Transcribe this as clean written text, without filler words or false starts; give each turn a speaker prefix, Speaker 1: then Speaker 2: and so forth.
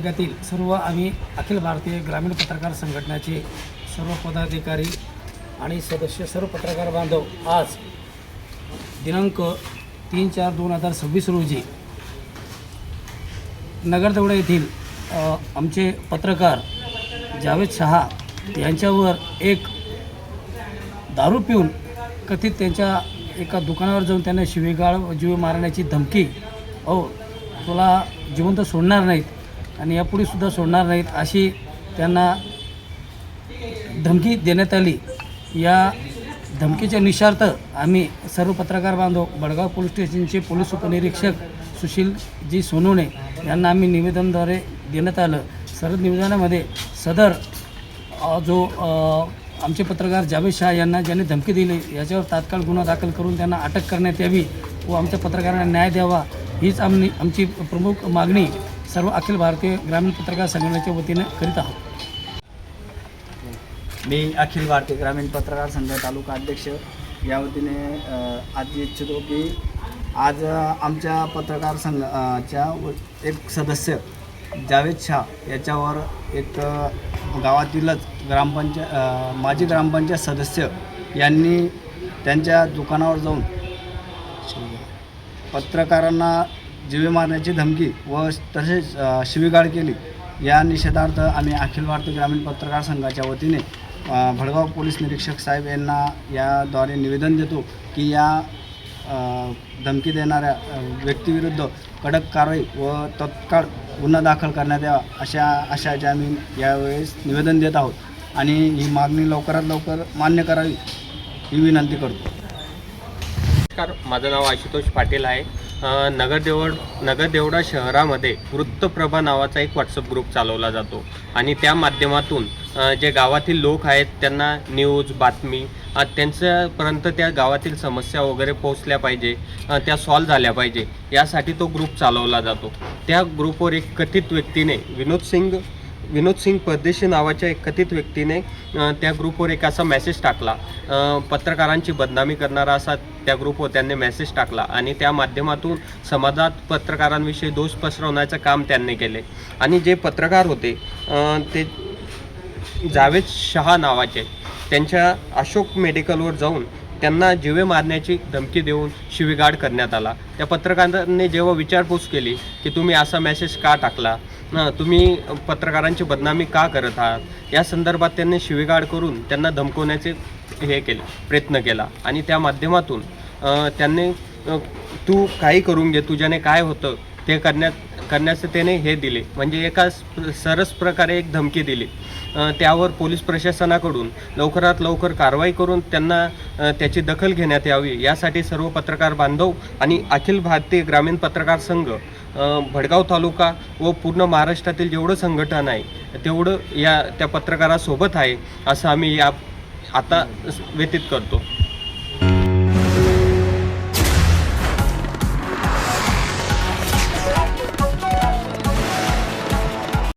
Speaker 1: तालुक्यातील सर्व आम्ही अखिल भारतीय ग्रामीण पत्रकार संघटनेचे सर्व पदाधिकारी आणि सदस्य, सर्व पत्रकार बांधव आज दिनांक 3/4/2026 रोजी नगरदेवडा येथील आमचे पत्रकार जावेद शहा यांच्यावर एक दारू पिऊन कथित त्यांच्या एका दुकानावर जाऊन त्यांना शिवीगाळ जीव मारण्याची धमकी, तुला जिवंत सोडणार नाहीत आणि यापुढेसुद्धा सोडणार नाहीत अशी त्यांना धमकी देण्यात आली। या धमकीच्या निषेधार्थ आम्ही सर्व पत्रकार बांधव बडगाव पोलीस स्टेशनचे पोलीस उपनिरीक्षक सुशीलजी सोनवणे यांना आम्ही निवेदनद्वारे देण्यात आलं। सर्व निवेदनामध्ये सदर जो आमचे पत्रकार जावेद शाह यांना ज्यांनी धमकी दिली याच्यावर तात्काळ गुन्हा दाखल करून त्यांना अटक करण्यात यावी व आमच्या पत्रकारांना न्याय द्यावा हीच आमची प्रमुख मागणी सर्व अखिल भारतीय ग्रामीण पत्रकार संघटनेच्या वतीने करीत आहोत।
Speaker 2: मी अखिल भारतीय ग्रामीण पत्रकार संघ तालुका अध्यक्ष या वतीने आज इच्छितो की आज आमच्या पत्रकार संघाच्या एक सदस्य जावेद शाह याच्यावर एक गावातीलच माजी ग्रामपंचायत सदस्य यांनी त्यांच्या दुकानावर जाऊन पत्रकारांना जीवे मारण्याची धमकी व तसेच शिवीगाळ केली। या निषेधार्थ आम्ही अखिल भारतीय ग्रामीण पत्रकार संघाच्या वतीने भडगाव पोलीस निरीक्षक साहेब यांना याद्वारे निवेदन देतो की या धमकी देणाऱ्या व्यक्तीविरुद्ध कडक कारवाई व तत्काळ गुन्हा दाखल करण्यात यावा अशाचे आम्ही यावेळेस निवेदन देत आहोत आणि ही मागणी लवकरात लवकर मान्य करावी ही विनंती करतो।
Speaker 3: नमस्कार, माझं नाव आशुतोष पाटील आहे। नगरदेवडा शहरामध्ये वृत्तप्रभा नावाचा एक व्हॉट्सअप ग्रुप चालवला जातो आणि त्या माध्यमातून जे गावातील लोक आहेत त्यांना न्यूज बातमी त्यांच्यापर्यंत त्या गावातील समस्या वगैरे पोहोचल्या पाहिजे, त्या सॉल्व झाल्या पाहिजे यासाठी तो ग्रुप चालवला जातो। त्या ग्रुपवर एक कथित व्यक्तीने विनोद सिंग परदेशी नावाच्या एक कथित व्यक्तीने त्या ग्रुपवर एक असा मेसेज टाकला, पत्रकारांची बदनामी करणारा असा त्या ग्रुपवर त्यांनी मेसेज टाकला आणि त्या माध्यमातून समाजात पत्रकारांविषयी दोष पसरवण्याचं काम त्यांनी केले। आणि जे पत्रकार होते ते जावेद शहा नावाचे, त्यांच्या अशोक मेडिकलवर जाऊन त्यांना जीवे मारण्याची धमकी देऊन शिवीगाळ करण्यात आला। त्या पत्रकारांनी जेव्हा विचारपूस केली की तुम्ही असा मेसेज का टाकला, तुम्ही पत्रकारांची बदनामी का करत आहात, या संदर्भात त्यांनी शिवीगाळ करून त्यांना धमकवण्याचे प्रयत्न केला आणि त्या माध्यमातून त्यांनी तू काही करून घे, तुझ्याने काय होतं ते करण्याचे त्याने हे दिले, म्हणजे एका सरस प्रकारे एक धमकी दिली। त्यावर पोलीस प्रशासनाकडून लवकरात लवकर कारवाई करून त्यांना त्याची दखल घेण्यात यावी यासाठी सर्व पत्रकार बांधव आणि अखिल भारतीय ग्रामीण पत्रकार संघ भडगाव तालुका व पूर्ण महाराष्ट्रातील जेवढं संघटन आहे तेवढं त्या पत्रकारासोबत आहे असं आम्ही आता व्यतीत करतो।